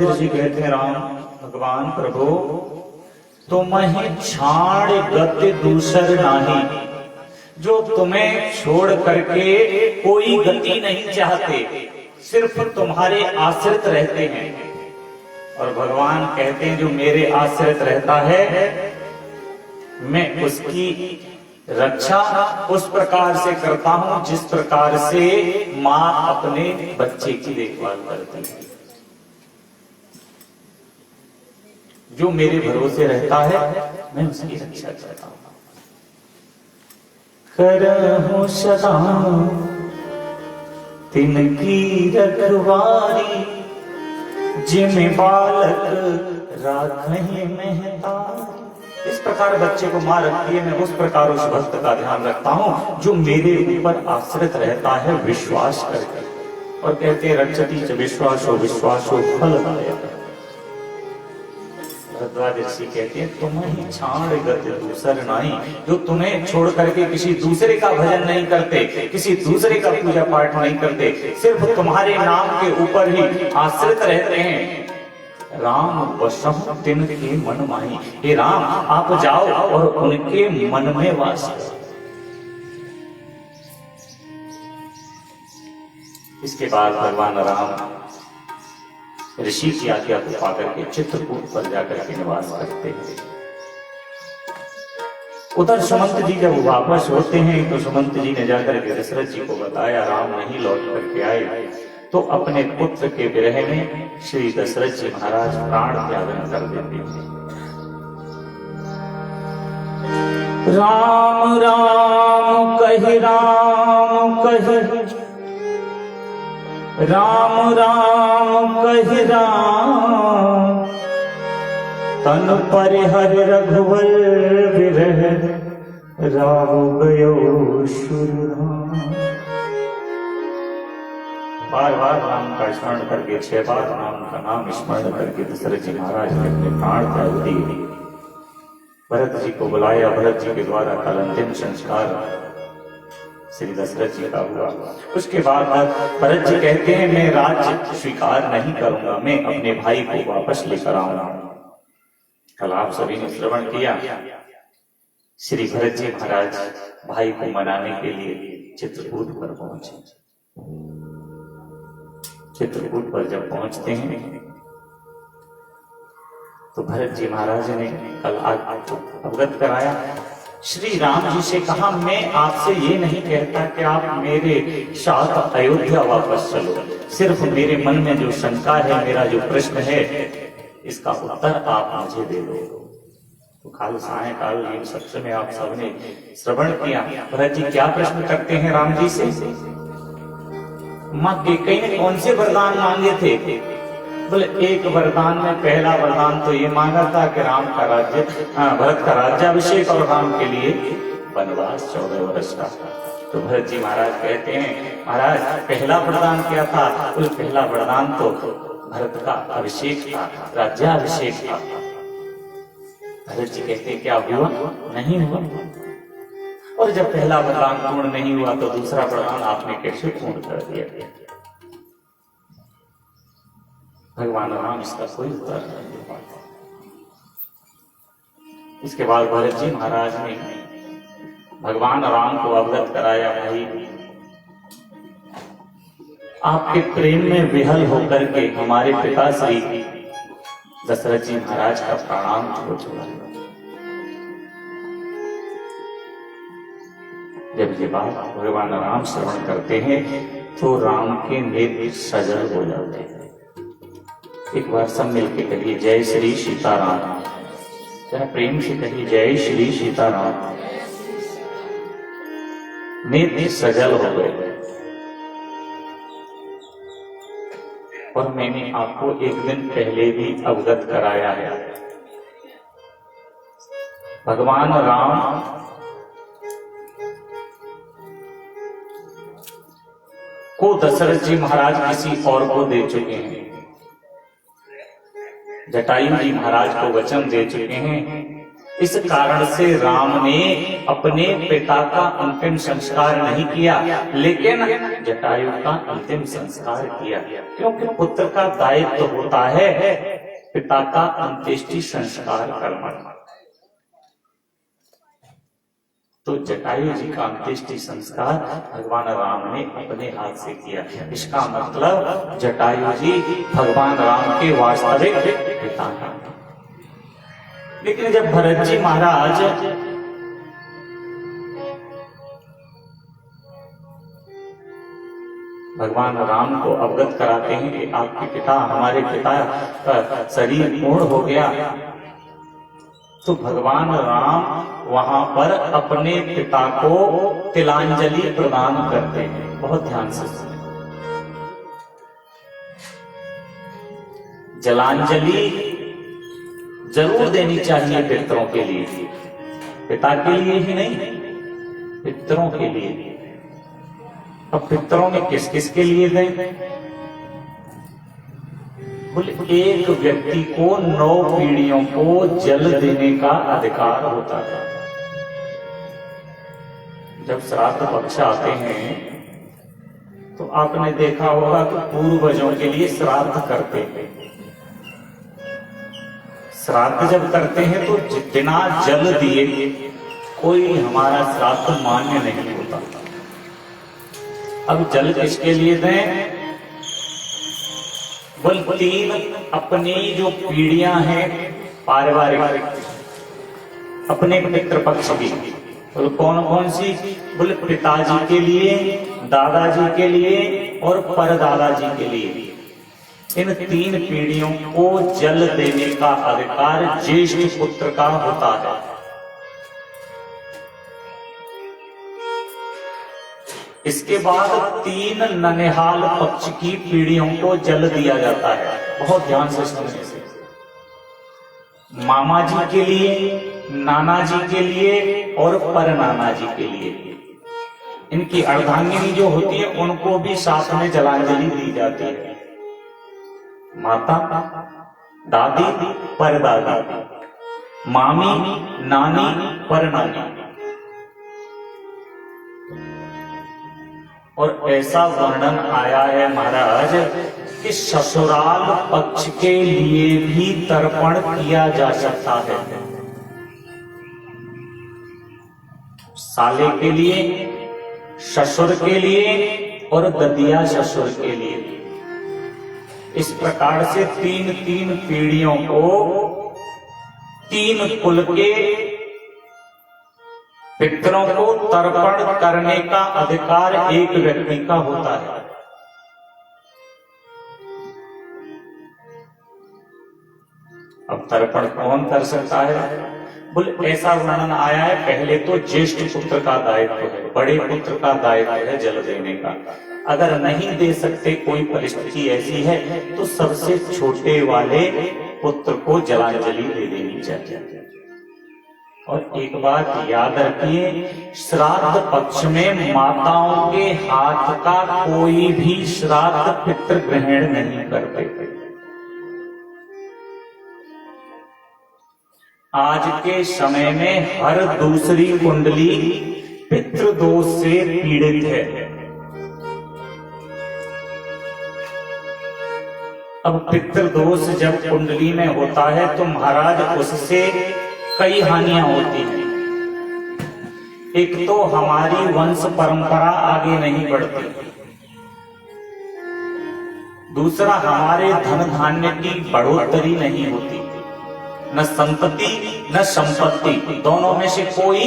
भरद्वाज जी कहते हैं राम भगवान प्रभु तुम ही छाड़ गति दूसर नाही, जो तुम्हें छोड़ करके कोई गति नहीं चाहते, सिर्फ तुम्हारे आश्रित रहते हैं। और भगवान कहते हैं जो मेरे आश्रित रहता है मैं उसकी रक्षा उस प्रकार से करता हूं जिस प्रकार से मां अपने बच्चे की देखभाल करती है। जो मेरे भरोसे रहता है मैं उसकी रक्षा करता हूं। करहूं सदा तिनकी रखवारी, जिम बालक राखहि महतारी। इस प्रकार बच्चे को मां रखती है, मैं उस प्रकार उस भक्त का ध्यान रखता हूं जो मेरे ऊपर आश्रित रहता है विश्वास करके। और कहते हैं रक्षति च विश्वासो विश्वासो फलदायक। भरद्वाज ऋषि कहते हैं तुम ही छाड़ गति दूसर नाही, जो तुम्हें छोड़ करके किसी दूसरे का भजन नहीं करते, किसी दूसरे का पूजा पाठ नहीं करते, सिर्फ तुम्हारे नाम के ऊपर ही आश्रित रहते हैं। राम वशम तिनके मन माही, हे राम आप जाओ और उनके मन में वास करो। इसके बाद भगवान राम ऋषि की आज्ञा को पाकर के चित्रकूट पर जाकर के निवास करते हैं। उधर सुमंत जी जब वापस होते हैं तो सुमंत जी ने जाकर के दशरथ जी को बताया राम नहीं लौट करके आए, तो अपने पुत्र के विरह में श्री दशरथ जी महाराज प्राण त्याग कर देते हैं। राम राम कहि राम कहि, राम राम कहि राम, तन परिहर रघुवर विरह, राम गयो सुरधाम। बार बार नाम का स्मरण करके 6 बार नाम का नाम स्मरण करके दशरथ जी महाराज ने अपने प्राण त्याग दिए। भरत जी को बुलाया, भरत जी के द्वारा कल अंतिम संस्कार श्री दशरथ जी का हुआ। उसके बाद भरत जी कहते हैं मैं राज्य स्वीकार नहीं करूंगा, मैं अपने भाई को वापस लेकर आऊंगा। कल आप सभी ने श्रवण किया, श्री भरत जी महाराज भाई को मनाने के लिए चित्रकूट पर पहुंचे। चित्रकूट पर जब पहुंचते हैं तो भरत जी महाराज ने कल अवगत कराया, श्री राम जी से कहा मैं आपसे ये नहीं कहता कि आप मेरे साथ अयोध्या वापस चलो, सिर्फ मेरे मन में जो शंका है, मेरा जो प्रश्न है, इसका उत्तर आप मुझे दे दो। तो काल सायंकाल इन सत्र में आप सबने श्रवण किया। भरत जी क्या प्रश्न करते हैं राम जी से? मां कैकेयी ने कौन से वरदान मांगे थे? बोले एक वरदान में पहला वरदान तो ये मांगा था कि राम का राज्य, भरत का राज्याभिषेक और राम के लिए वनवास 14 वर्ष का। तो भरत जी महाराज कहते हैं महाराज पहला वरदान क्या था? बोले पहला वरदान तो भरत का अभिषेक था, राज्याभिषेक था। भरत जी कहते क्या हुआ? नहीं हुआ। और जब पहला वरदान पूर्ण नहीं हुआ तो दूसरा वरदान आपने कैसे पूर्ण कर दिया? भगवान राम इसका कोई उत्तर नहीं दे पाते। इसके बाद भरत जी महाराज ने भगवान राम को अवगत कराया, भाई आपके प्रेम में विहल होकर के हमारे पिता श्री दशरथ जी महाराज का प्राणांत हो चुका है। जब ये बात भगवान राम श्रवण करते हैं तो राम के नेत्र सजल हो जाते हैं। एक बार सब मिलके कहिए जय श्री सीताराम, जरा प्रेम से कहिए जय श्री सीताराम। नेत्र सजल हो गए। और मैंने आपको एक दिन पहले भी अवगत कराया है, भगवान राम को दशरथ जी महाराज किसी और को दे चुके हैं। जटायु जी महाराज को वचन दे चुके हैं इस कारण से राम ने अपने पिता का अंतिम संस्कार नहीं किया, लेकिन जटायु का अंतिम संस्कार किया, क्योंकि पुत्र का दायित्व होता है पिता का अंत्येष्टि संस्कार करना। तो जटायु जी का अंत्येष्टि संस्कार भगवान राम ने अपने हाथ से किया। इसका मतलब जटायु जी भगवान राम के वास्तविक पिता हैं। लेकिन जब भरत जी महाराज भगवान राम को अवगत कराते हैं कि आपके पिता, हमारे पिता का शरीर पूर्ण हो गया, तो भगवान राम वहां पर अपने पिता को तिलांजलि प्रदान करते हैं। बहुत ध्यान से सुनें। जलांजलि जरूर देनी चाहिए पितरों के लिए, पिता के लिए ही नहीं, पितरों के लिए। अब पितरों में किस किस के लिए दें? बोले एक व्यक्ति को 9 पीढ़ियों को जल देने का अधिकार होता था। जब श्राद्ध पक्ष आते हैं तो आपने देखा होगा कि पूर्वजों के लिए श्राद्ध करते हैं। श्राद्ध जब करते हैं तो जितना जल दिए कोई हमारा श्राद्ध मान्य नहीं होता। अब जल किसके लिए दें? बोल 3 अपनी जो पीढ़ियां हैं पारिवारिक, अपने पितृपक्ष की, बोले कौन कौन सी? बोले पिताजी के लिए, दादाजी के लिए और परदादाजी के लिए। इन 3 पीढ़ियों को जल देने का अधिकार ज्येष्ठ पुत्र का होता है। इसके बाद 3 ननिहाल पक्ष की पीढ़ियों को जल दिया जाता है। बहुत ध्यान से सुनने से। मामा जी के लिए, नाना जी के लिए और परनाना जी के लिए। इनकी अर्धांगिनी जो होती है उनको भी साथ में जलांजलि दी जाती है। माता, दादी, परदादी, मामी, नानी, परनानी। और ऐसा वर्णन आया है महाराज कि ससुराल पक्ष के लिए भी तर्पण किया जा सकता है। साले के लिए, ससुर के लिए और ददिया ससुर के लिए। इस प्रकार से 3 पीढ़ियों को, 3 कुल के पितरों को तर्पण करने का अधिकार एक व्यक्ति का होता है। अब तर्पण कौन कर सकता है? बोले ऐसा वर्णन आया है, पहले तो ज्येष्ठ पुत्र का दायित्व है, बड़े पुत्र का दायित्व है जल देने का। अगर नहीं दे सकते, कोई परिस्थिति ऐसी है, तो सबसे छोटे वाले पुत्र को जलांजलि दे देनी चाहिए। और एक बात याद रखिए, श्राद्ध पक्ष में माताओं के हाथ का कोई भी श्राद्ध पितृ ग्रहण नहीं करते। आज के समय में हर दूसरी कुंडली पितृदोष से पीड़ित है। अब पितृदोष जब कुंडली में होता है तो महाराज उससे कई हानियां होती हैं। एक तो हमारी वंश परंपरा आगे नहीं बढ़ती, दूसरा हमारे धन धान्य की बढ़ोतरी नहीं होती, न संतति न संपत्ति, दोनों में से कोई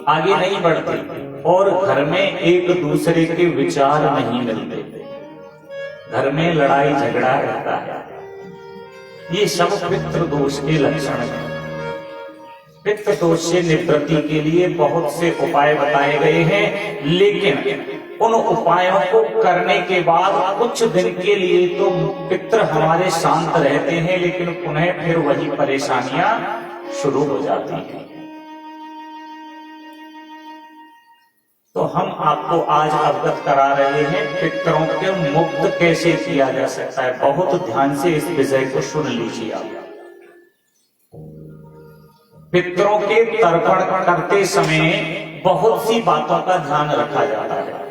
आगे नहीं बढ़ती, और घर में एक दूसरे के विचार नहीं मिलते, घर में लड़ाई झगड़ा रहता है। ये सब पितृदोष के लक्षण हैं। पितृदोष से निवृत्ति के लिए बहुत से उपाय बताए गए हैं, लेकिन उन उपायों को करने के बाद कुछ दिन के लिए तो पितृ हमारे शांत रहते हैं, लेकिन पुनः फिर वही परेशानियां शुरू हो जाती हैं। तो हम आपको आज अवगत करा रहे हैं पितरों के मुक्त कैसे किया जा सकता है। बहुत ध्यान से इस विषय को सुन लीजिए आप। पितरों के तर्पण करते समय बहुत सी बातों का ध्यान रखा जाता है।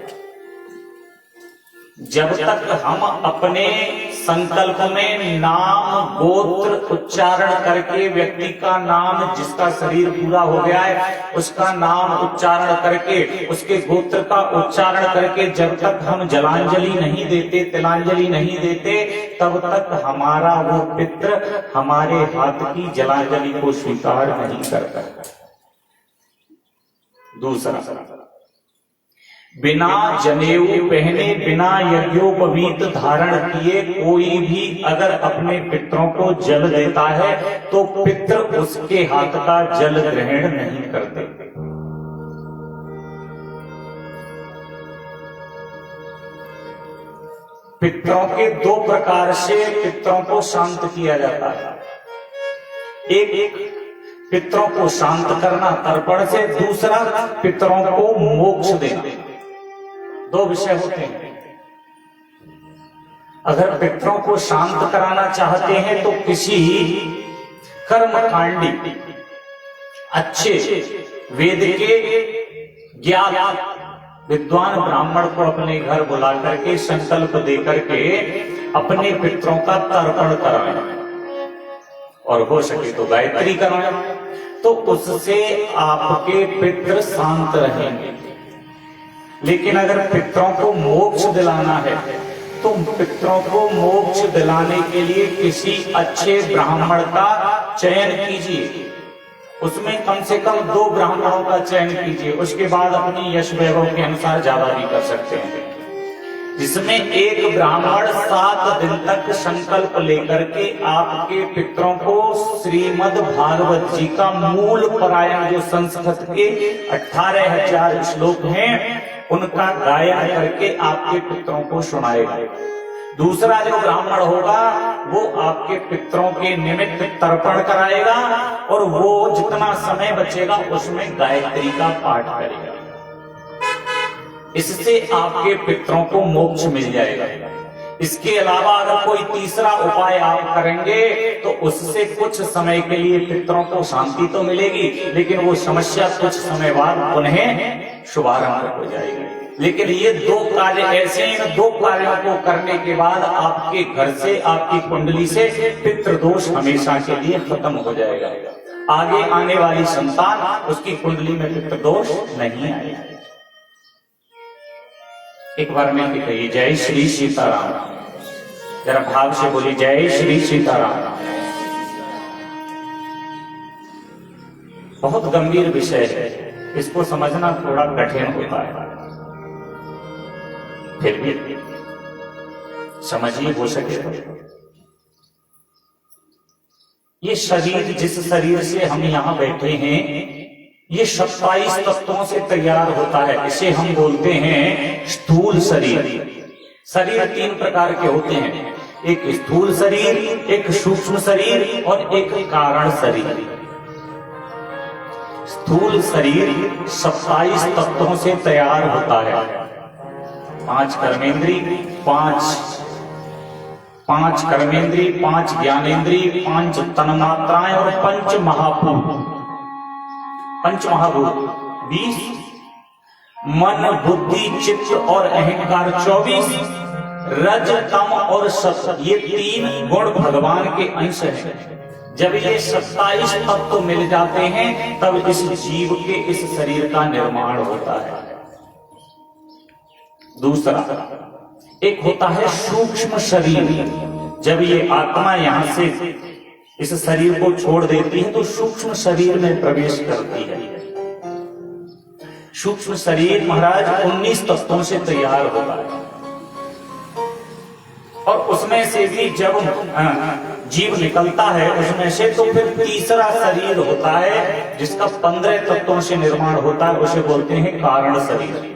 जब तक हम अपने संकल्प में नाम गोत्र उच्चारण करके व्यक्ति का नाम, जिसका शरीर पूरा हो गया है उसका नाम उच्चारण करके, उसके गोत्र का उच्चारण करके जब तक हम जलांजलि नहीं देते, तिलांजलि नहीं देते, तब तक हमारा वो पितृ हमारे हाथ की जलांजलि को स्वीकार नहीं करता। दूसरा, बिना जनेऊ पहने, बिना यज्ञोपवीत धारण किए कोई भी अगर अपने पितरों को जल देता है तो पितृ उसके हाथ का जल ग्रहण नहीं करते। पितरों के दो प्रकार से पितरों को शांत किया जाता है। एक पितरों को शांत करना तर्पण से, दूसरा पितरों को मोक्ष देना। दो विषय होते हैं। अगर पितरों को शांत कराना चाहते हैं तो किसी कर्मकांडी अच्छे वेद के ज्ञान विद्वान ब्राह्मण को अपने घर बुला करके संकल्प दे करके अपने पितरों का तर्पण कराएं, और हो सके तो गायत्री कराएं, तो उससे आपके पितृ शांत रहेंगे। लेकिन अगर पितरों को मोक्ष दिलाना है तो पितरों को मोक्ष दिलाने के लिए किसी अच्छे ब्राह्मण का चयन कीजिए। उसमें कम से कम 2 ब्राह्मणों का चयन कीजिए, उसके बाद अपनी यश वैभव के अनुसार ज्यादा भी कर सकते हैं। जिसमें एक ब्राह्मण 7 दिन तक संकल्प लेकर के आपके पितरों को श्रीमद् भागवत जी का मूल पारायण, जो संस्कृत के 18,000 श्लोक हैं, उनका गायन करके आपके पितरों को सुनाएगा। दूसरा जो ब्राह्मण होगा वो आपके पितरों के निमित्त तर्पण कराएगा, और वो जितना समय बचेगा उसमें गायत्री का पाठ करेगा। इससे आपके पितरों को मोक्ष मिल जाएगा। इसके अलावा अगर कोई तीसरा उपाय आप करेंगे तो उससे कुछ समय के लिए पितरों को शांति तो मिलेगी, लेकिन वो समस्या कुछ समय बाद पुनः शुभारंभ हो जाएगी। लेकिन ये 2 कार्य ऐसे हैं, 2 कार्यों को करने के बाद आपके घर से, आपकी कुंडली से पितृदोष हमेशा के लिए खत्म हो जाएगा। आगे आने वाली संतान, उसकी कुंडली में पितृदोष नहीं आएगा। एक बार में कहिए जय श्री सीताराम। जरा भाव से बोली जय श्री सीताराम। बहुत गंभीर विषय है, इसको समझना थोड़ा कठिन होता है, फिर भी समझिए हो सके तो। ये शरीर, जिस शरीर से हम यहां बैठे हैं, ये 27 तत्वों से तैयार होता है। इसे हम बोलते हैं स्थूल शरीर। शरीर 3 प्रकार के होते हैं, एक स्थूल शरीर, एक सूक्ष्म शरीर और एक कारण शरीर। स्थूल शरीर 27 तत्वों से तैयार होता है। 5 कर्मेंद्री, 5 ज्ञानेंद्री, 5 तन्मात्राएं और 5 महाभूत। 20 मन, बुद्धि, चित्त और अहंकार 24, रज, तम और सत, ये 3 गुण भगवान के अंश हैं। जब ये 27 तत्व मिल जाते हैं तब इस जीव के इस शरीर का निर्माण होता है। दूसरा, एक होता है सूक्ष्म शरीर। जब ये आत्मा यहां से इस शरीर को छोड़ देती है तो सूक्ष्म शरीर में प्रवेश करती है। सूक्ष्म शरीर महाराज 19 तत्वों से तैयार होता है, और उसमें से भी जब जीव निकलता है उसमें से, तो फिर तीसरा शरीर होता है जिसका 15 तत्वों से निर्माण होता है, उसे बोलते हैं कारण शरीर।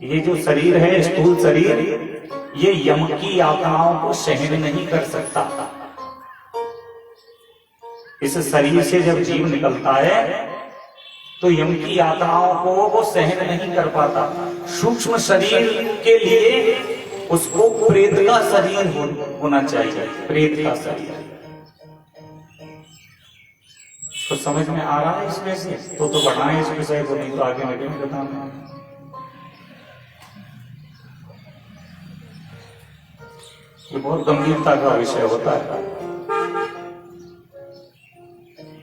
ये जो शरीर है, स्थूल शरीर, ये यम की यातनाओं को सहन नहीं कर सकता। इस शरीर से जब जीव निकलता है तो यम की यातनाओं को वो सहन नहीं कर पाता। सूक्ष्म शरीर के लिए उसको प्रेत का शरीर होना चाहिए, प्रेत का शरीर। तो समझ में आ रहा है इसमें से तो बढ़ाएं इस विषय को, नहीं तो आगे मैं नहीं बताऊंगा। ये बहुत गंभीरता का विषय होता है।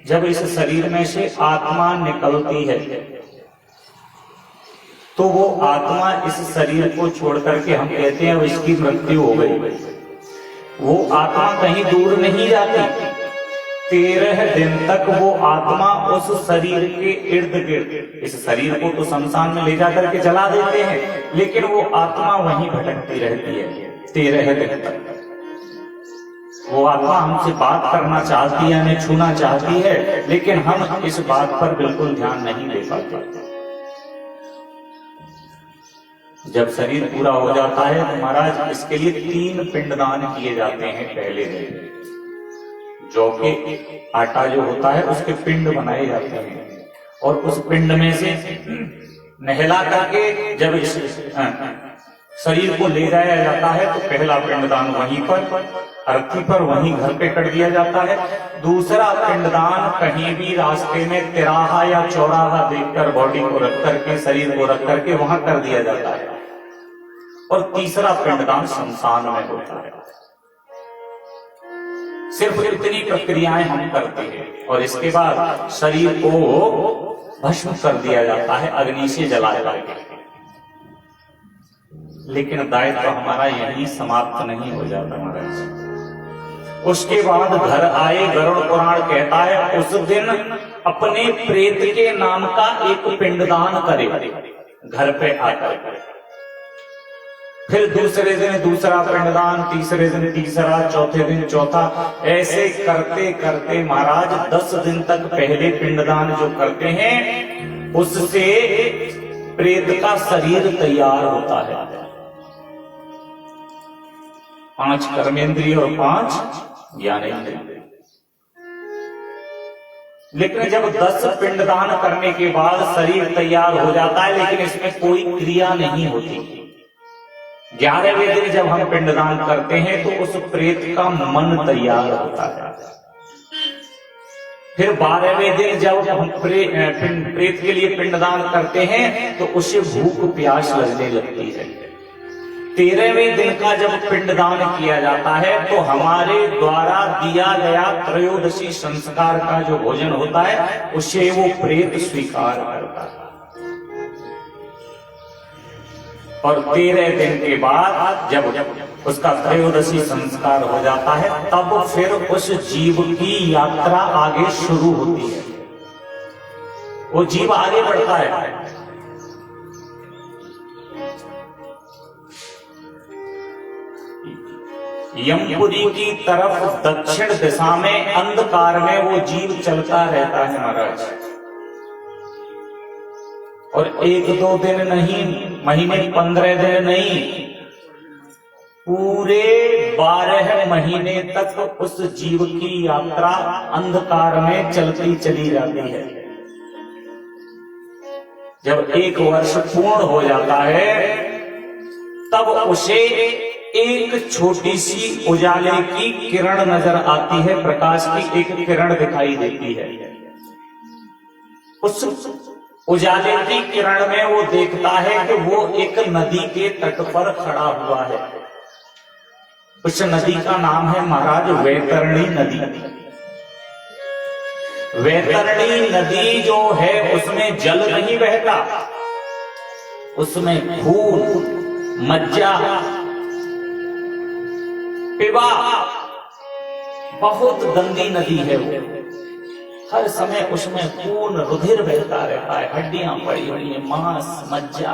जब इस शरीर में से आत्मा निकलती है तो वो आत्मा इस शरीर को छोड़ करके, हम कहते हैं अब इसकी मृत्यु हो गई, वो आत्मा कहीं दूर नहीं जाती। 13 दिन तक वो आत्मा उस शरीर के इर्द गिर्द, इस शरीर को तो शमशान में ले जाकर के जला देते हैं, लेकिन वो आत्मा वहीं भटकती रहती है 13 दिन तक। वो आत्मा हमसे बात करना चाहती है, हमें छूना चाहती है, लेकिन हम इस बात पर बिल्कुल ध्यान नहीं दे पाते। जब शरीर पूरा हो जाता है तो महाराज इसके लिए 3 पिंडदान किए जाते हैं पहले दिन। जौ के आटा जो होता है उसके पिंड बनाए जाते हैं, और उस पिंड में से नहला करके जब इस शरीर को ले जाया जाता है तो पहला पिंडदान वहीं पर अर्थी पर, वहीं घर पे कर दिया जाता है। दूसरा पिंडदान कहीं भी रास्ते में तिराहा या चौराहा देखकर बॉडी को रख करके, शरीर को रख करके वहां कर दिया जाता है। और तीसरा पिंडदान शमशान में होता है। सिर्फ इतनी प्रक्रियाएं हम करते हैं और इसके बाद शरीर को भस्म कर दिया जाता है, अग्नि से जलाया जाता है। लेकिन दायित्व हमारा यही समाप्त नहीं हो जाता महाराज। उसके बाद घर आए, गरुड़ पुराण कहता है उस दिन अपने प्रेत के नाम का एक पिंडदान करे घर पे आकर। फिर दूसरे दिन दूसरा पिंडदान, तीसरे दिन तीसरा, चौथे दिन चौथा, ऐसे करते करते महाराज 10 दिन तक पहले पिंडदान जो करते हैं उससे प्रेत का शरीर तैयार होता है। 5 कर्मेंद्रिय और 5 ज्ञानेंद्रिय। लेकिन जब 10 पिंडदान करने के बाद शरीर तैयार हो जाता है, लेकिन इसमें कोई क्रिया नहीं होती। 11वें दिन जब हम पिंडदान करते हैं तो उस प्रेत का मन तैयार होता है। फिर 12वें दिन जब हम प्रेत के लिए पिंडदान करते हैं तो उसे भूख प्यास लगने लगती है। 13वें दिन का जब पिंडदान किया जाता है तो हमारे द्वारा दिया गया त्रयोदशी संस्कार का जो भोजन होता है उसे वो प्रेत स्वीकार करता है। और 13 दिन के बाद जब उसका त्रयोदशी संस्कार हो जाता है तब फिर उस जीव की यात्रा आगे शुरू होती है। वो जीव आगे बढ़ता है। यमपुरी की तरफ दक्षिण दिशा में अंधकार में वो जीव चलता रहता है महाराज। और 1-2 दिन नहीं, महीने 15 दिन नहीं, पूरे 12 महीने तक उस जीव की यात्रा अंधकार में चलती चली जाती है। जब 1 वर्ष पूर्ण हो जाता है तब उसे एक छोटी सी उजाले की किरण नजर आती है, प्रकाश की एक किरण दिखाई देती है। उस उजाले की किरण में वो देखता है कि वो एक नदी के तट पर खड़ा हुआ है। उस नदी का नाम है महाराज वैतरणी नदी। वैतरणी नदी जो है उसमें जल नहीं बहता, उसमें खून, मज्जा, पिबा, बहुत गंदी नदी है वो। हर समय उसमें खून रुधिर बहता रहता है, हड्डियां पड़ी हुई है, मांस, मज्जा।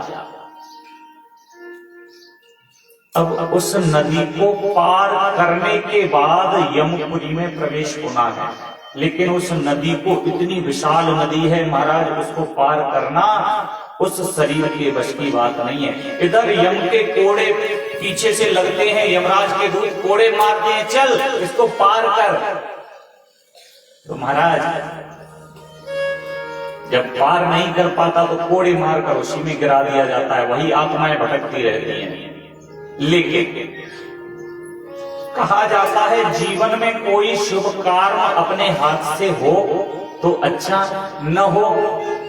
अब उस नदी को पार करने के बाद यमपुरी में प्रवेश होना है, लेकिन उस नदी को, इतनी विशाल नदी है महाराज, उसको पार करना उस शरीर के बस की बात नहीं है। इधर यम के कोड़े पीछे से लगते हैं, यमराज के दूत कोड़े मारते हैं, चल इसको पार कर। तो महाराज जब पार नहीं कर पाता तो कोड़े मारकर उसी में गिरा दिया जाता है, वही आत्माएं भटकती रहती हैं। लेकिन कहा जाता है जीवन में कोई शुभ कार्य अपने हाथ से हो तो अच्छा, न हो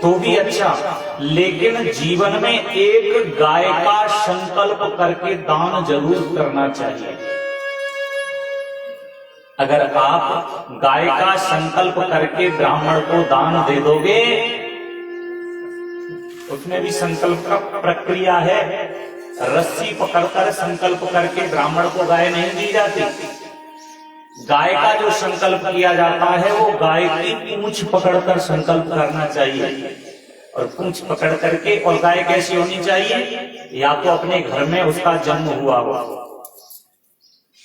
तो भी अच्छा, लेकिन जीवन में एक गाय का संकल्प करके दान जरूर करना चाहिए। अगर आप गाय का संकल्प करके ब्राह्मण को दान दे दोगे, उसमें भी संकल्प का प्रक्रिया है। रस्सी पकड़कर संकल्प करके ब्राह्मण को गाय नहीं दी जाती। गाय का जो संकल्प किया जाता है वो गाय की पूंछ पकड़कर संकल्प करना चाहिए। और पूंछ पकड़ करके, और गाय कैसी होनी चाहिए? या तो अपने घर में उसका जन्म हुआ हो,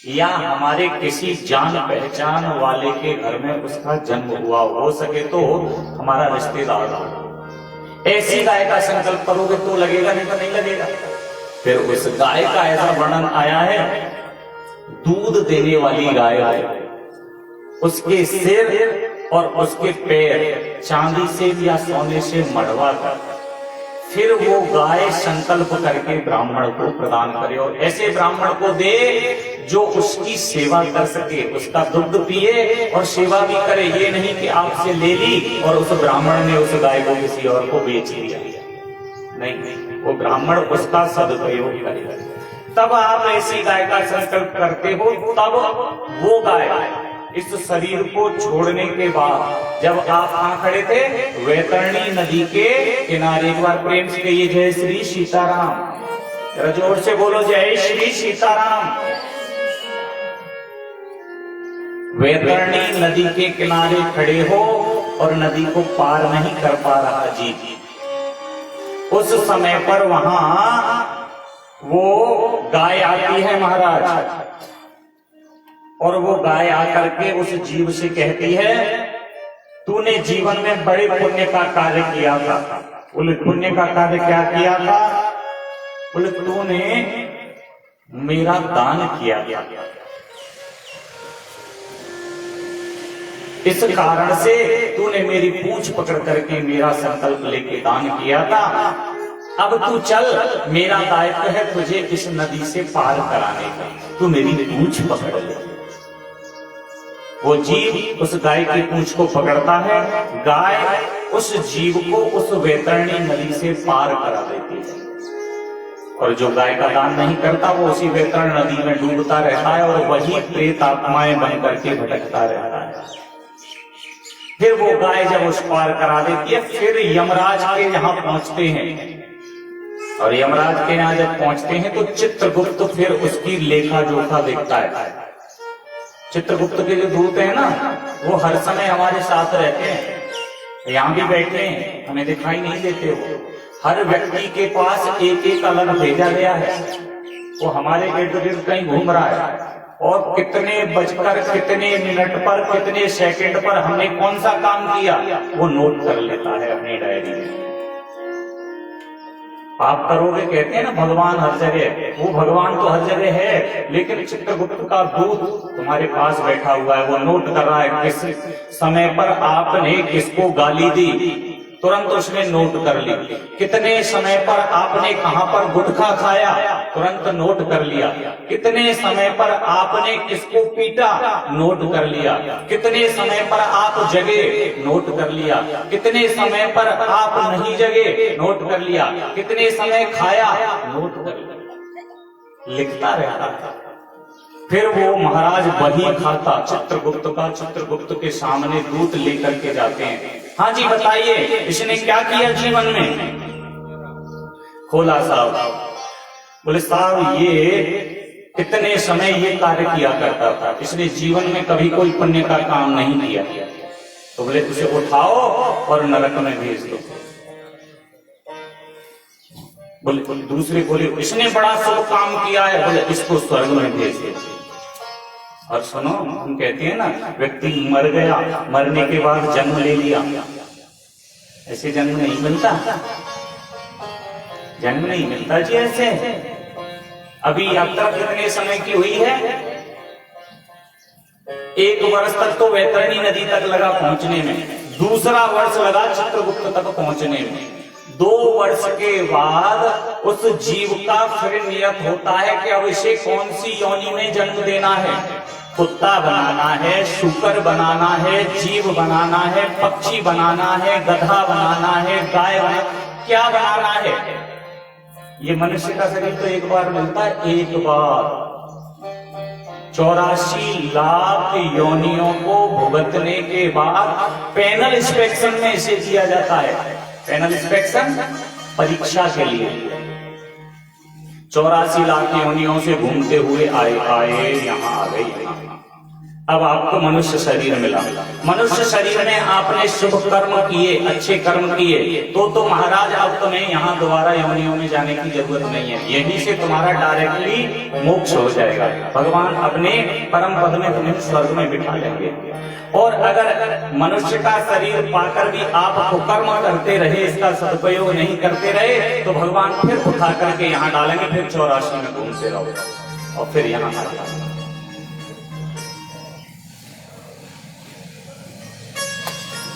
या हमारे किसी जान पहचान वाले के घर में उसका जन्म हुआ हो सके तो हमारा रिश्तेदार हो। ऐसी गाय का संकल्प करोगे तो लगेगा, नहीं तो नहीं लगेगा। फिर उस गाय का ऐसा वर्णन आया है, दूध देने वाली गाय है, उसके सिर और उसके पैर चांदी से या सोने से मढ़वा कर फिर वो गाय संकल्प करके ब्राह्मण को प्रदान करे, और ऐसे ब्राह्मण को दे जो उसकी सेवा कर सके, उसका दुग्ध पिए और सेवा भी करे। ये नहीं कि आपसे ले ली और उस ब्राह्मण ने उस गाय को किसी और को बेच दिया, नहीं, वो ब्राह्मण उसका सदुपयोग करेगा। तब आप ऐसी गाय का संकल्प करते हो, तब वो गाय इस शरीर को छोड़ने के बाद, जब आप कहां खड़े थे? वैतरणी नदी के किनारे। एक बार प्रेम से कहिए जय श्री सीताराम, जरा जोर से बोलो जय श्री सीताराम। वैतरणी नदी के किनारे खड़े हो और नदी को पार नहीं कर पा रहा जी। उस समय पर वहां वो गाय आती है महाराज, और वो गाय आकर के उस जीव से कहती है, तूने जीवन में बड़े पुण्य का कार्य किया था। बोले पुण्य का कार्य क्या किया था? बोले तूने मेरा दान किया था, इस कारण से तूने मेरी पूंछ पकड़ करके मेरा संकल्प लेके दान किया था। अब तू चल, मेरा दायित्व है तुझे इस नदी से पार कराने का, तू मेरी पूंछ पकड़ ले। वो जीव उस गाय की पूंछ को पकड़ता है, गाय उस जीव को उस वैतरणी नदी से पार करा देती है, और जो गाय का दान नहीं करता वो उसी वैतरण नदी में डूबता रहता है और वही प्रेत आत्माएं बन करके भटकता रहता है। फिर वो गाय जब उस पार करा देती है, फिर यमराज के यहाँ पहुंचते हैं, और यमराज के यहाँ जब पहुंचते हैं तो चित्रगुप्त फिर उसकी लेखा जोखा देखता है। चित्रगुप्त के जो दूत है ना, वो हर समय हमारे साथ रहते हैं, यहाँ भी बैठे हैं, हमें दिखाई नहीं देते। वो हर व्यक्ति के पास एक एक अलग भेजा गया है, वो हमारे इर्द गिर्द कहीं घूम रहा है, और कितने बजकर कितने मिनट पर कितने सेकंड पर हमने कौन सा काम किया वो नोट कर लेता है अपनी डायरी में। आप करोगे, कहते हैं ना भगवान हर जगह, वो भगवान तो हर जगह है, लेकिन चित्रगुप्त का दूत तुम्हारे पास बैठा हुआ है, वो नोट कर रहा है किस समय पर आपने किसको गाली दी, तुरंत उसने नोट कर ली। कितने समय पर आपने कहां पर गुटखा खाया, तुरंत नोट कर लिया। कितने समय पर आपने किसको पीटा, नोट कर लिया। कितने समय पर आप जगे, नोट कर लिया। कितने समय पर आप नहीं जगे, नोट कर लिया। कितने समय खाया, नोट कर लिया। लिखता रहता था। फिर वो महाराज वही खाता चित्रगुप्त का, चित्रगुप्त के सामने दूत लेकर के जाते हैं। हाँ जी बताइए, इसने क्या किया जीवन में? खोला साहब, बोले साहब ये इतने समय ये कार्य किया करता था, इसने जीवन में कभी कोई पुण्य का काम नहीं किया। तो बोले उसे उठाओ और नरक में भेज दो। बोले दूसरे बोले इसने बड़ा शुभ काम किया है, बोले इसको स्वर्ग में भेज दो। और सुनो, हम कहते हैं ना व्यक्ति मर गया, मरने के बाद जन्म ले लिया, ऐसे जन्म नहीं मिलता, जन्म नहीं मिलता जी ऐसे। अभी यात्रा कितने समय की हुई है? 1 वर्ष तक तो वैतरणी नदी तक लगा पहुंचने में, दूसरा वर्ष लगा चित्रगुप्त तक पहुंचने में। 2 वर्ष के बाद उस जीव का फिर नियत होता है कि अब इसे कौन सी योनि में जन्म देना है। कुत्ता बनाना है, शूकर बनाना है, जीव बनाना है, पक्षी बनाना है, गधा बनाना है, गाय बनाना, क्या बनाना है? ये मनुष्य का शरीर तो एक बार मिलता है, एक बार। 84 लाख योनियों को भुगतने के बाद पैनल इंस्पेक्शन में इसे किया जाता है। पैनल इंस्पेक्शन परीक्षा के लिए 84 लाख योनियों से घूमते हुए आए यहाँ आ गई। अब आपको मनुष्य शरीर मिला। मनुष्य शरीर में आपने शुभ कर्म किए, अच्छे कर्म किए, तो महाराज अब तुम्हें यहाँ दोबारा योनियों में जाने की जरूरत नहीं है। यहीं से तुम्हारा डायरेक्टली मोक्ष हो जाएगा। भगवान अपने परम पद में तुम्हें स्वर्ग में बिठा लेंगे। और अगर मनुष्य का शरीर पाकर भी आप कुकर्म करते रहे, इसका सदुपयोग नहीं करते रहे, तो भगवान फिर उठा करके यहाँ डालेंगे, फिर 84 में घूमते रहो और फिर यहाँ आ जाओ।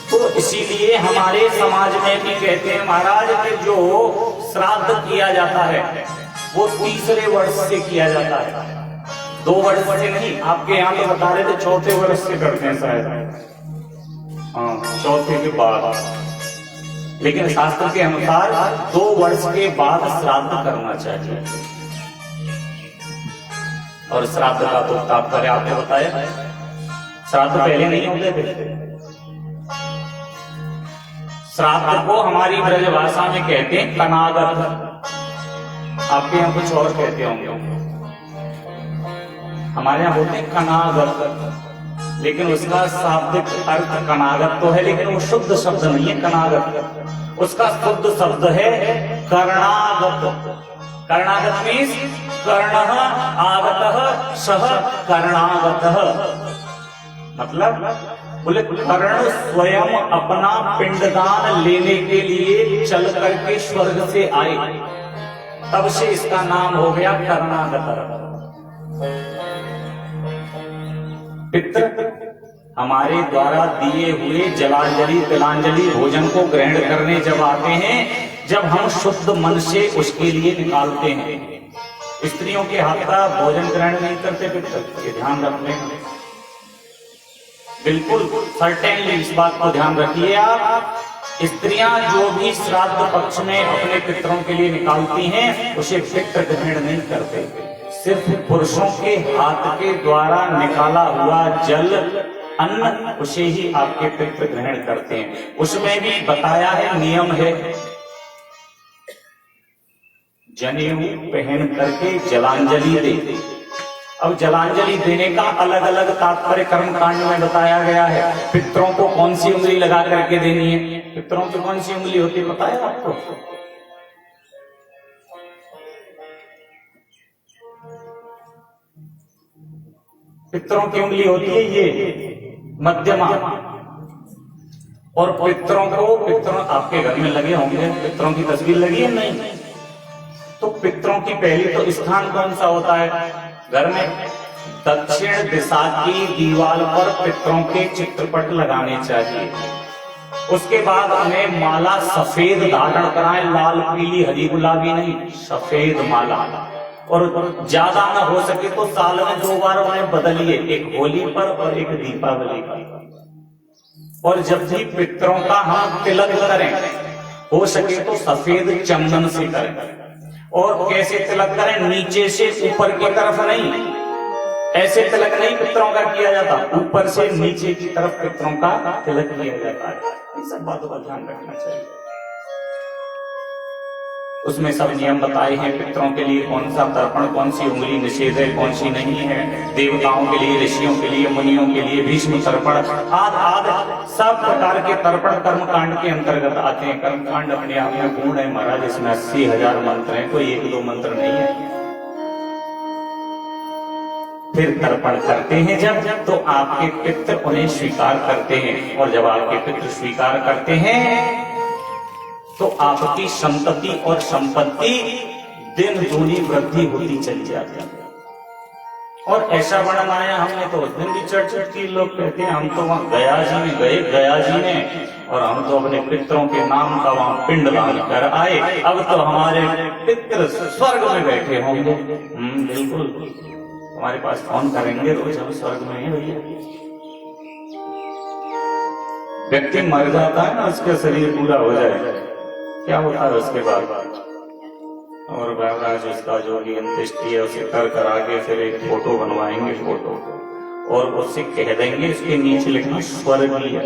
तो इसीलिए हमारे समाज में भी कहते हैं महाराज कि जो श्राद्ध किया जाता है वो तीसरे वर्ष से किया जाता है, 2 वर्ष से नहीं। आपके यहाँ तो बता रहे थे चौथे वर्ष से करते हैं शायद, हाँ, चौथे के बाद। लेकिन शास्त्र के अनुसार 2 वर्ष के बाद श्राद्ध करना चाहिए। और श्राद्ध का तो तात्पर्य आपने बताया, श्राद्ध पहले नहीं होते थे। श्राद्ध को हमारी ब्रजभाषा में कहते हैं कनागत, आपके यहाँ कुछ और कहते होंगे, हमारे यहाँ बोलते हैं कनागत, लेकिन उसका शाब्दिक अर्थ कनागत तो है, लेकिन वो शुद्ध शब्द नहीं है कनागत। उसका शुद्ध शब्द है कर्णागत। कर्णागत मीन्स कर्णः आगतः सह कर्णागतः, मतलब बोले कर्ण स्वयं अपना पिंडदान लेने के लिए चल करके स्वर्ग से आए, तब से इसका नाम हो गया कर्णागत। पितृ हमारे द्वारा दिए हुए जलांजलि तिलांजलि भोजन को ग्रहण करने जब आते हैं, जब हम शुद्ध मन से उसके लिए निकालते हैं। स्त्रियों के हाथ का भोजन ग्रहण नहीं करते पितृ, ये ध्यान रखने, बिल्कुल सर्टेनली इस बात को ध्यान रखिए आप। स्त्रियां जो भी श्राद्ध पक्ष में अपने पितरों के लिए निकालती हैं, उसे पितृ ग्रहण नहीं करते। सिर्फ पुरुषों के हाथ के द्वारा निकाला हुआ जल अन्न, उसे ही आपके पितृ ग्रहण करते हैं। उसमें भी बताया है, नियम है, जनेऊ पहन करके जलांजलि दे। अब जलांजलि देने का अलग अलग तात्पर्य कर्म कांड में बताया गया है। पितरों को कौन सी उंगली लगा करके देनी है, पितरों की कौन सी उंगली होती है बताया आपको? पितरों की उंगली होती है ये मध्यमा। और पितरों आपके घर में लगे होंगे, पितरों की तस्वीर लगी है नहीं? तो पितरों की पहली तो स्थान कौन सा होता है घर में? दक्षिण दिशा की दीवार पर पितरों के चित्रपट लगाने चाहिए। उसके बाद हमें माला सफेद धारण कराएं, लाल पीली हरी गुलाबी नहीं, सफेद माला। और ज्यादा न हो सके तो साल में 2 बार उन्हें बदलिए, एक होली पर और एक दीपावली पर। और जब भी पितरों का हम तिलक करें, हो सके तो सफेद चंदन से करें। और कैसे तिलक करें? नीचे से ऊपर की तरफ नहीं, ऐसे तिलक नहीं पितरों का किया जाता, ऊपर से नीचे की तरफ पितरों का तिलक किया जाता है। इन सब बातों का ध्यान रखना चाहिए। उसमें सब नियम बताए हैं, पितरों के लिए कौन सा तर्पण, कौन सी उंगली निषेध है, कौन सी नहीं है, देवताओं के लिए, ऋषियों के लिए, मुनियों के लिए भीष्म तर्पण आदि सब प्रकार के तर्पण कर्म कांड के अंतर्गत आते हैं। कर्म कांड अपने आप में पूर्ण है महाराज, इसमें 80,000 मंत्र हैं, कोई 1-2 मंत्र नहीं है। फिर तर्पण करते हैं जब, तो आपके पितृ उन्हें स्वीकार करते हैं। और जब आपके पितृ स्वीकार करते हैं तो आपकी संतति और संपत्ति दिन दूनी वृद्धि होती चली जाती है। और ऐसा वर्णन आया, हमने तो उस दिन भी चर्चा की, लोग कहते हैं हम तो वहां गया जी में गए, गया जी ने, और हम तो अपने पितरों के नाम का वहां पिंड दान कर आए, अब तो हमारे पितृ स्वर्ग में बैठे होंगे। बिल्कुल, तुम्हारे पास फोन करेंगे रोज, हम स्वर्ग में हैं भैया। व्यक्ति मर जाता है ना, उसका शरीर पूरा हो जाए, क्या होता है उसके बाद? और महाराज उसका जो भी अंत्येष्टि है उसे कर करा के फिर एक फोटो बनवाएंगे, फोटो, और उससे कह देंगे इसके नीचे लिखना स्वर्गीय,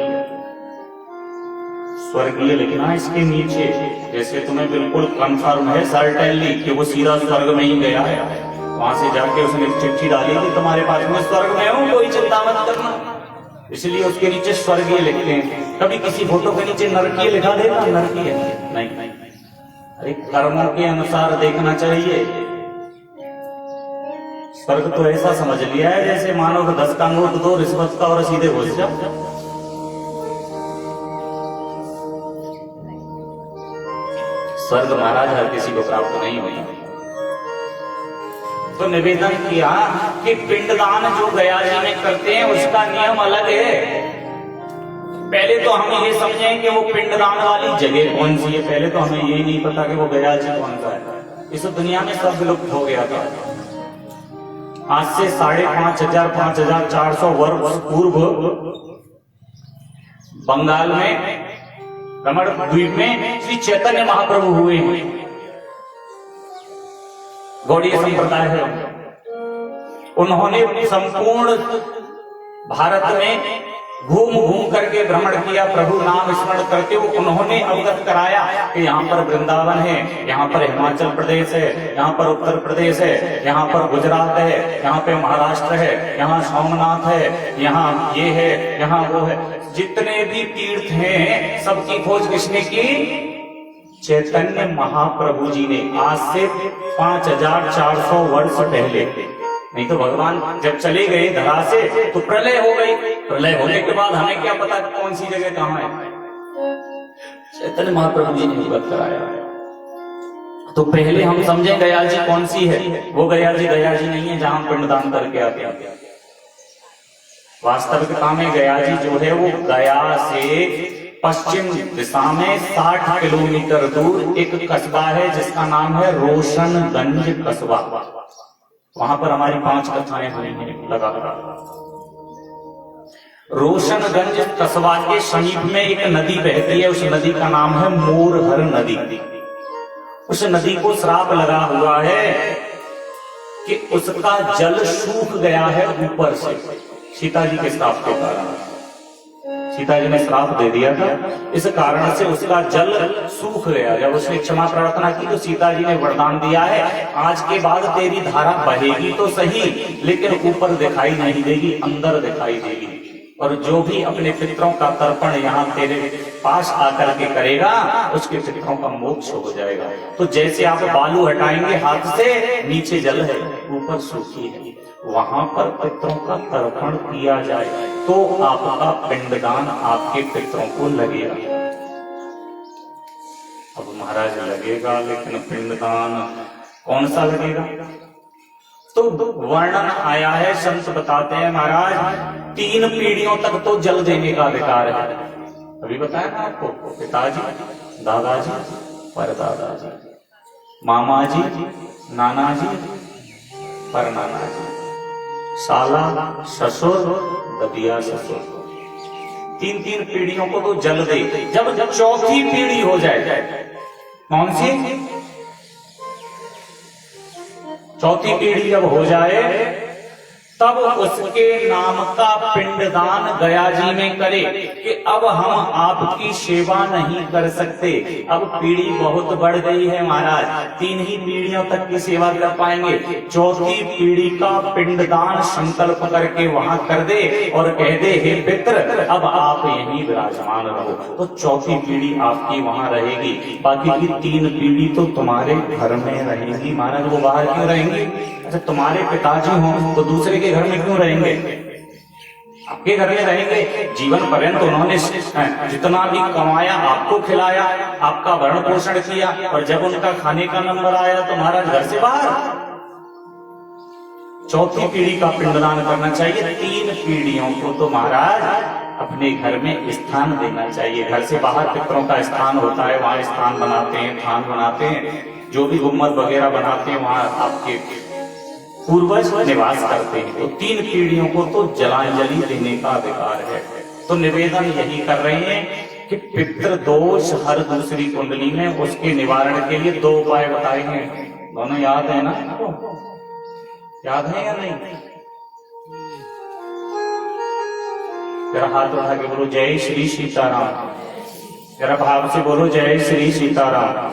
स्वर्गीय लिखना इसके नीचे, जैसे तुम्हें बिल्कुल कंफर्म है सर्टेनली कि वो सीधा स्वर्ग में ही गया है। वहां से जाके उसने चिट्ठी डाली कि तुम्हारे पास में स्वर्ग में हूं, कोई चिंता मत करना, इसलिए उसके नीचे स्वर्गीय लिखते हैं। कभी किसी फोटो के नीचे नरकीय लिखा देगा? नरकीय नहीं, अरे कर्मों के अनुसार देखना चाहिए। स्वर्ग तो ऐसा समझ लिया है जैसे मानो कि 10 का नोट दो रिश्वत का और सीधे घुस जाओ। स्वर्ग महाराज हर किसी को प्राप्त नहीं हुई। तो निवेदन किया कि पिंडदान जो गया जी में करते हैं उसका नियम अलग है। पहले तो हम ये समझें कि वो पिंडदान वाली जगह कौन सी है, पहले तो हमें ये नहीं पता कि वो गया जी कौन सा है। इस दुनिया में सब विलुप्त हो गया था। आज से 5,400 वर्ष पूर्व बंगाल में रमण द्वीप में श्री चैतन्य महाप्रभु हुए हैं। गौड़ीय संप्रदाय है, उन्होंने संपूर्ण भारत में घूम घूम करके भ्रमण किया, प्रभु नाम स्मरण करते हुए उन्होंने अवगत कराया कि यहाँ पर वृंदावन है, यहाँ पर हिमाचल प्रदेश है, यहाँ पर उत्तर प्रदेश है, यहाँ पर गुजरात है, यहाँ पे महाराष्ट्र है, यहाँ सोमनाथ है, यहाँ ये है, यहाँ वो है। जितने भी तीर्थ हैं सबकी खोज किसने की? चैतन्य महाप्रभु जी ने, आज से 5,400 वर्ष पहले। नहीं तो भगवान जब चले गए धरा से तो प्रलय हो गई, प्रलय होने के बाद हमें क्या पता कौन सी जगह कहाँ है? चैतन्य महाप्रभु जी ने अवगत कराया। तो पहले हम समझे गया जी कौन सी है, वो गया जी नहीं है जहां पिंडदान करके आते हैं। वास्तविकता में गया जी जो है वो गया से पश्चिम दिशा में 60 किलोमीटर दूर एक कस्बा है जिसका नाम है रोशनगंज कस्बा। वहां पर हमारी 5 कथाएं हुई हैं लगातार। रोशनगंज कस्बा के समीप में एक नदी बहती है, उस नदी का नाम है मोरहर नदी। उस नदी को श्राप लगा हुआ है कि उसका जल सूख गया है ऊपर से, सीता जी के श्राप के कारण। सीता जी ने श्राप दे दिया था, इस कारण से उसका जल सूख गया। जब उसने क्षमा प्रार्थना की तो सीता जी ने वरदान दिया है, आज के बाद तेरी धारा बहेगी तो सही, लेकिन ऊपर दिखाई नहीं देगी, अंदर दिखाई देगी। और जो भी अपने पितरों का तर्पण यहाँ तेरे पास आकर के करेगा उसके पितरों का मोक्ष हो जाएगा। तो जैसे आप बालू हटाएंगे हाथ से, नीचे जल है ऊपर सूखी है, वहां पर पितरों का तर्पण किया जाए तो आपका पिंडदान आपके पितरों को लगेगा। अब महाराज लगेगा, लेकिन पिंडदान कौन सा लगेगा? तो वर्णन आया है, संत बताते हैं महाराज 3 पीढ़ियों तक तो जल देने का अधिकार है। अभी बताया ना आपको, पिताजी, दादाजी, परदादाजी, मामा जी, नाना जी, परनाना जी, साला, ससुर, ददिया ससुर, 3 पीढ़ियों को तो जल दे। जब 4थी पीढ़ी हो जाए, कौन सी? 4थी पीढ़ी जब हो जाए तब उसके नाम का पिंडदान गया जी में करे कि अब हम आपकी सेवा नहीं कर सकते, अब पीढ़ी बहुत बढ़ गई है महाराज, 3 ही पीढ़ियों तक की सेवा कर पाएंगे। 4थी पीढ़ी का पिंडदान संकल्प करके वहां कर दे और कह दे हे पितर अब आप यहीं विराजमान रहो, तो 4थी पीढ़ी आपकी वहां रहेगी, बाकी की 3 पीढ़ी तो तुम्हारे घर में रहेंगी। महाराज वो बाहर क्यों रहेंगी? अच्छा तुम्हारे पिताजी हों तो दूसरे के घर में क्यों रहेंगे? आपके घर में रहेंगे। जीवन पर्यंत उन्होंने जितना भी कमाया आपको खिलाया, आपका भरण पोषण किया, और जब उनका खाने का नंबर आया तो महाराज घर से बाहर। 4थी पीढ़ी का पिंडदान करना चाहिए, 3 पीढ़ियों को तो महाराज अपने घर में स्थान देना चाहिए। घर से बाहर पितरों का स्थान होता है, वहां स्थान बनाते हैं, थान बनाते हैं, जो भी गुम्मद वगैरह बनाते हैं वहां आपके पूर्वज निवास करते हैं, तो 3 पीढ़ियों को तो जलांजलि देने का अधिकार है। तो निवेदन यही कर रहे हैं कि पितृदोष हर दूसरी कुंडली में, उसके निवारण के लिए 2 उपाय बताए हैं। दोनों याद है ना? याद है या नहीं? जरा हाथ उठा के बोलो जय श्री सीताराम। जरा भाव से बोलो जय श्री सीताराम।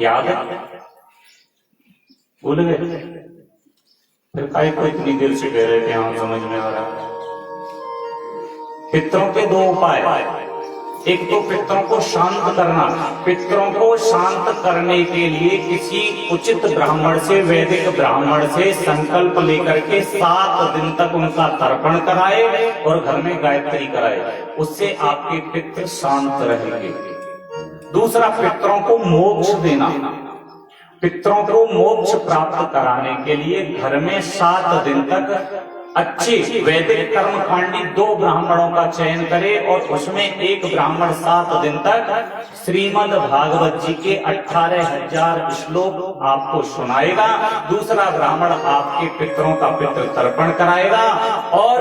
याद है? भूल गए? फिर काहे को इतनी देर से कह रहे थे? हाँ, समझ में आ रहा है। पितरों के 2 उपाय, एक तो पितरों को शांत करना। पितरों को शांत करने के लिए किसी उचित ब्राह्मण से, वैदिक ब्राह्मण से संकल्प लेकर के 7 दिन तक उनका तर्पण कराए और घर में गायत्री कराए, उससे आपके पितृ शांत रहेंगे। दूसरा, पितरों को मोक्ष देना। पितरों को मोक्ष प्राप्त कराने के लिए घर में 7 दिन तक अच्छे वैदिक कर्मकांडी 2 ब्राह्मणों का चयन करे और उसमें एक ब्राह्मण 7 दिन तक श्रीमद् भागवत जी के 18,000 श्लोक आपको सुनाएगा। दूसरा ब्राह्मण आपके पितरों का पितृ तर्पण कराएगा और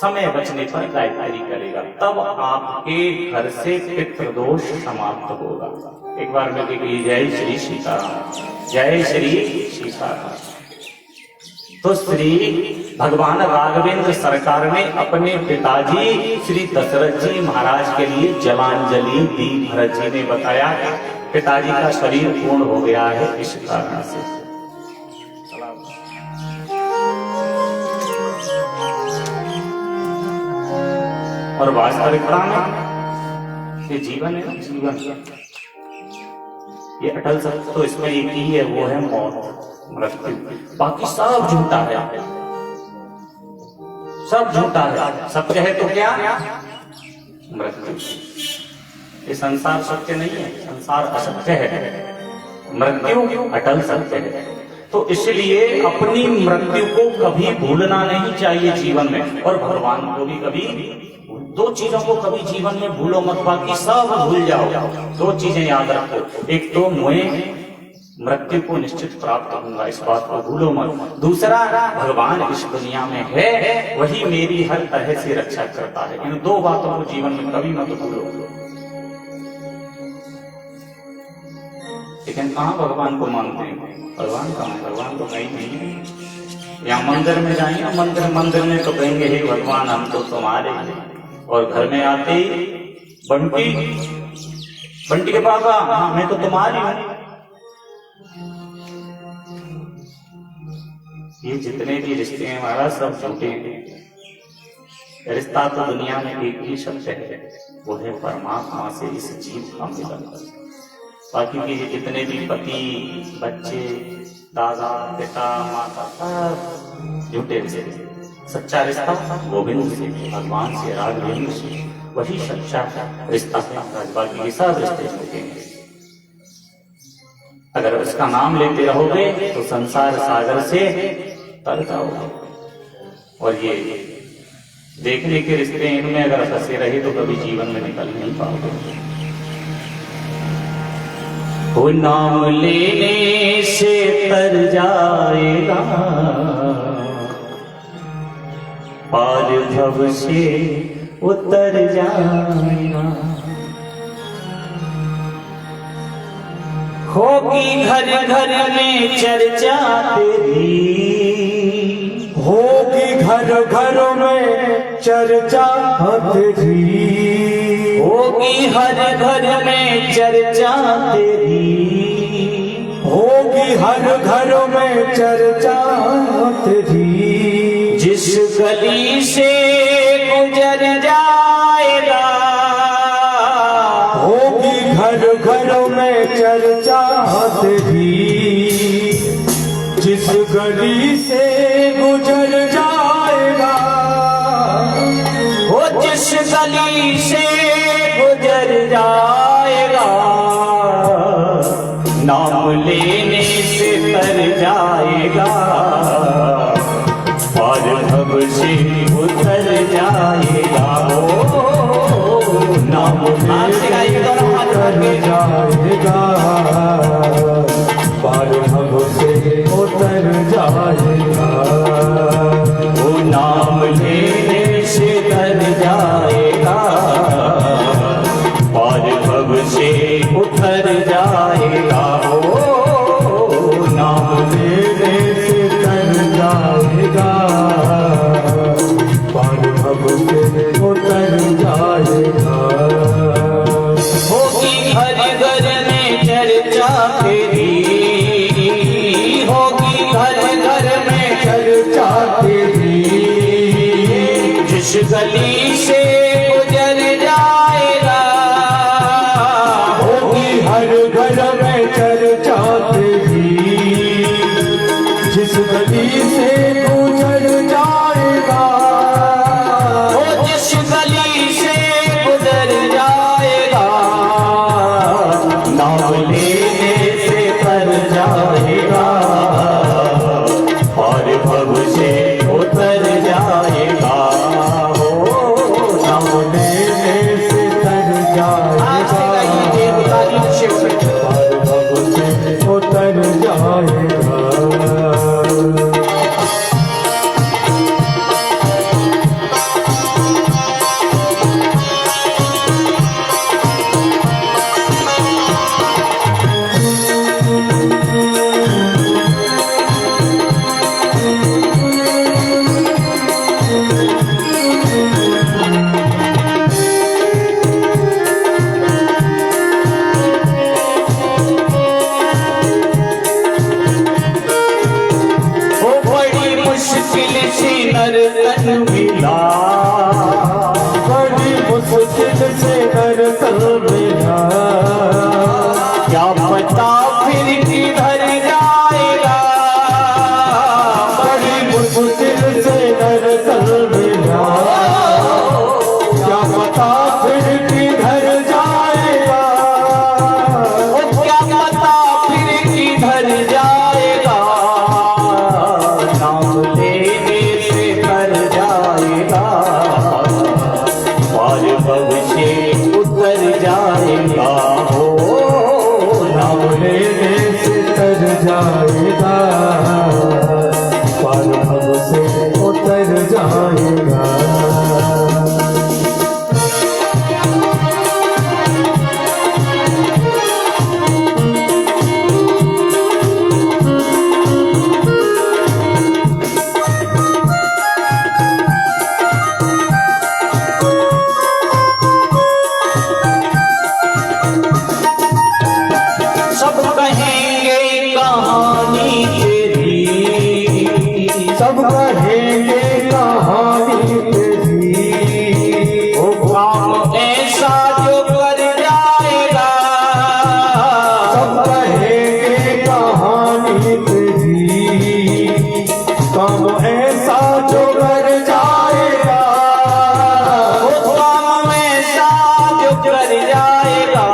समय बचने पर गायत्री करेगा। तब आपके घर से पितृदोष समाप्त होगा। एक बार में देखिए जय श्री सीताराम, जय श्री सीताराम। तो श्री भगवान राघवेंद्र सरकार ने अपने पिताजी श्री दशरथ जी महाराज के लिए जलांजलि दी। भरत जी ने बताया पिताजी का शरीर पूर्ण हो गया है इस कारण से। और वास्तविकता में ये जीवन है, जीवन ये अटल सत्य तो इसमें एक ही है, वो है मौत, मृत्यु। बाकी सब झूठा है, सब झूठा है। सत्य है तो क्या? मृत्यु। ये संसार सत्य नहीं है, संसार असत्य है, मृत्यु अटल सत्य है। तो इसलिए अपनी मृत्यु को कभी भूलना नहीं चाहिए जीवन में, और भगवान को भी कभी। 2 चीजों को कभी जीवन में भूलो मत, बाकी सब भूल जाओ। 2 चीजें याद रखो, एक तो मैं मृत्यु को निश्चित प्राप्त होऊंगा, इस बात को भूलो मत। दूसरा, भगवान इस दुनिया में है, वही मेरी हर तरह से रक्षा करता है। इन 2 बातों को जीवन में कभी मत भूलो। लेकिन कहाँ भगवान को मानते हैं? भगवान कहाँ? भगवान तो कहीं नहीं है। या मंदिर में जाएंगे, मंदिर में तो कहेंगे हे भगवान हम तो तुम्हारे हैं, और घर में आते ही बंटी के पापा, हाँ मैं तो तुम्हारी हूं। ये जितने भी रिश्ते हैं हमारा सब झूठे हैं। रिश्ता तो दुनिया में एक ही सत्य है, वो है परमात्मा से इस जीव का मिलन। बाकी के जितने भी पति, बच्चे, दादा, पिता, माता, सब झूठे रिश्ते। सच्चा रिश्ता गोविंद से, भगवान से, राघवेंद्र से, वही सच्चा रिश्ता है। बाकी ये सब रिश्ते झूठे हैं। अगर उसका नाम लेते रहोगे तो संसार सागर से तर जाओगे। और ये देखने के रिश्ते, इनमें अगर फंसे रहे तो कभी जीवन में निकल नहीं पाओगे। वो नाम लेने से तर जाएगा, पार भव से उतर जाएगा। होगी घर घर में चर्चा तेरी, होगी घर घर में चर्चा तेरी, होगी हर घर में चर्चा तेरी, होगी हर घर में चर्चा तेरी। जिस गली से गुजर जाएगा, होगी घर घर में चर्चा तेरी। जिस गली से गुजर जाएगा, वो जिस गली से गुजर जाएगा, नाम लेने से तर जाएगा, पार भव से उतर जिस गली से गुजर जाएगा होगी हर घर में चर्चा तेरी, जिस गली से गुजर जाएगा। वो जिस गली से गुजर जाएगा नाम लेने से तर जाएगा और भव से उतर जाएगा। नाम लेने से तर जाएगा और भव से उतर जाएगा। नर्तन मिला बड़ी मुश्किल से नर्तन मिला, क्या पता फिर किधर जाएगा। बड़ी मुश्किल से नर्तन मिला, क्या पता फिर किधर जाएगा। क्या पता फिर किधर जाएगा नाम लेने से कर जाएगा और भव से उतर जाएगा। हो नाम लेने से तर जाएगा पर भव से उतर जाएगा। सब कहेंगे कहानी तेरी, सब कहेंगे कहानी तेरी, वो काम ऐसा जो कर जाएगा। सब कहेंगे कहानी तेरी, काम ऐसा जो कर जाएगा। वो काम ऐसा जो कर जाएगा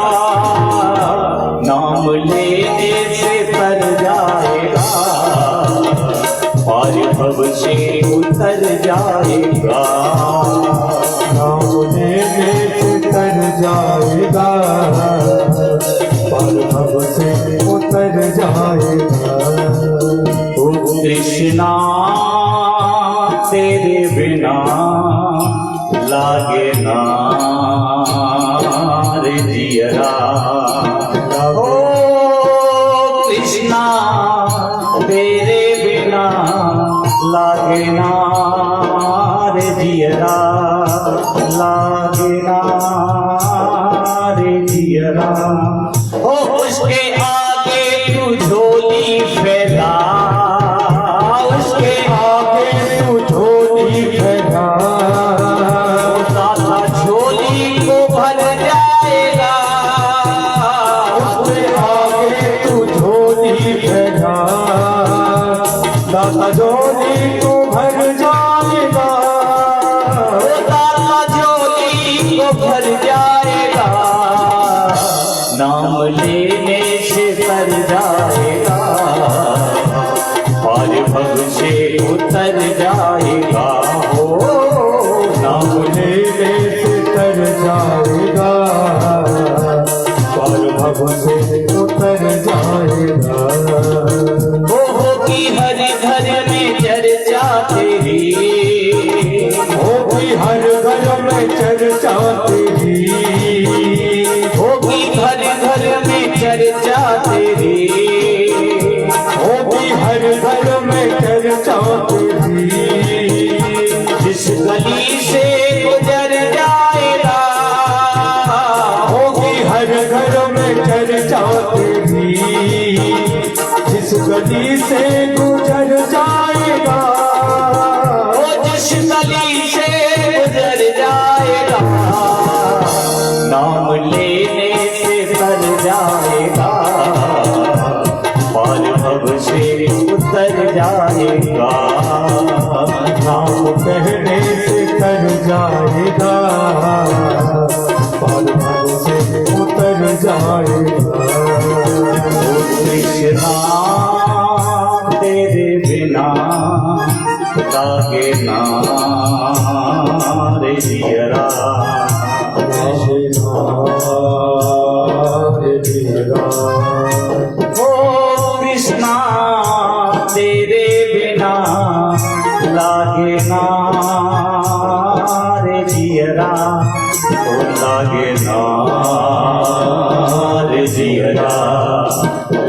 नाम लेने से तर जाएगा और भव से उतर जाएगा। नाम लेने से तर जाएगा पर भव से उतर जाएगा। ओ कृष्णा तेरे बिना लागे ना रे जियरा। ओ कृष्णा तेरे बिना लागे ना रे जियरा, लागे ना रे जियरा। ओ उसके आगे तू झोली फैला, उसके आगे तू झोली फैला, दाता झोली को भर जाएगा। उसके आगे तू झोली फैला, दाता झोली को भर जाएगा। दाता झोली को भर जाएगा नाम लेने से तर जाएगा और भव से उतर जाएगा। हो नाम लेने से तर जाएगा पर भव से उतर जाएगा। होगी हर घर में चर्चा तेरी, होगी हर घर में चर्चा तेरी, होगी हर घर में चर्चा तेरी। होगी हर घर में चर्चा तेरी, जिस गली से गुजर जाएगा होगी हर घर में चर्चा तेरी, जिस गली से गुजर जाएगा। वो जिस गली से जाएगा, पार भव से उतर जाएगा। ओ कृष्णा तेरे बिना लागे ना रे जियरा। कृष्णा रे जियरा, ओ कृष्णा तेरे बिना लागे ना रे जियरा। ओ लागे ना रे जियरा,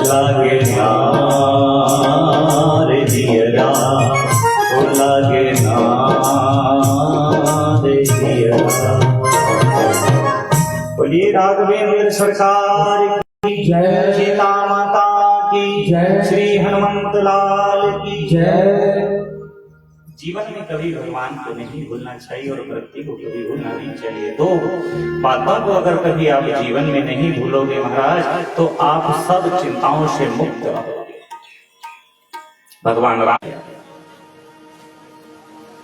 लागे ना रे जियरा, ओ लागे ना रे जियरा। बोलिए राघवेंद्र सरकार की जय। सीता माता की जय। श्री हनुमंत लाल की जय। जीवन में कभी भगवान को नहीं भूलना चाहिए और भक्ति को कभी भूलना नहीं चाहिए। दो बातों को अगर कभी आप जीवन में नहीं भूलोगे महाराज, तो आप सब चिंताओं से मुक्त रहोगे। भगवान राम,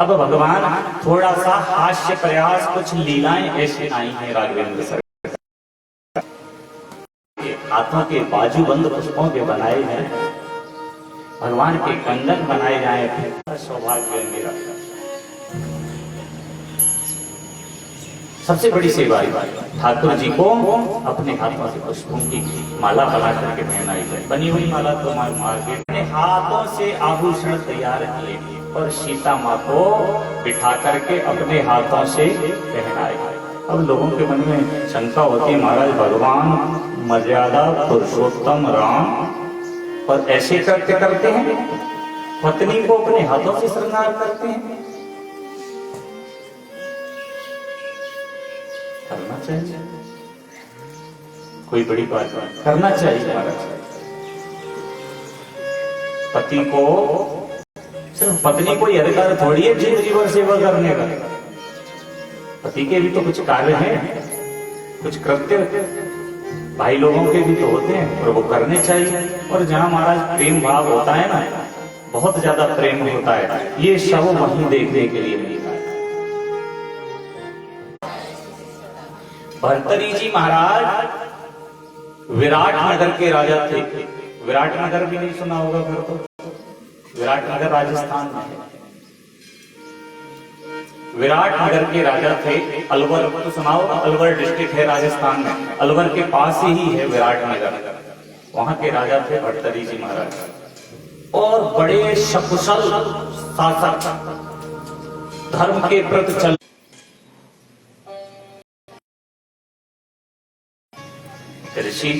अब भगवान थोड़ा सा हास्य प्रयास, कुछ लीलाएं ऐसे आई हैं राघवेंद्र सर। हाथों के बाजूबंद पुष्पों के बनाए हैं, भगवान के कंगन बनाए जाए, सौभाग्य मेरा। सबसे बड़ी सेवा ठाकुर जी को अपने हाथों से पुष्पों की माला बना करके पहनाई जाए। बनी हुई माला तो मार्केट अपने हाथों से आभूषण तैयार किए और सीता माँ को बिठा करके अपने हाथों से पहनाए। अब लोगों के मन में शंका होती है, महाराज भगवान मर्यादा पुरुषोत्तम राम और ऐसे करते करते हैं, पत्नी को अपने हाथों से श्रृंगार करते हैं। करना चाहिए, कोई बड़ी बात नहीं, करना चाहिए महाराज। पति को, सिर्फ पत्नी को ही अधिकार थोड़ी है जीव जीवन सेवा करने का। पति के भी तो कुछ कार्य हैं, कुछ कृत्य भाई लोगों के भी तो होते हैं और वो करने चाहिए। और जहां महाराज प्रेम भाव होता है ना, बहुत ज्यादा प्रेम होता है, ये सब वहीं देखने के लिए मिलता है। भर्तरी जी महाराज विराट नगर के राजा थे। विराट नगर भी नहीं सुना होगा फिर तो, विराट नगर राजस्थान में है। विराट नगर के राजा थे। अलवर तो सुनाओ, अलवर डिस्ट्रिक्ट है राजस्थान में, अलवर के पास ही है विराट नगर। वहां के राजा थे भर्तरी जी महाराज, और बड़े सकुशल शासक, धर्म के प्रति चल ऋषि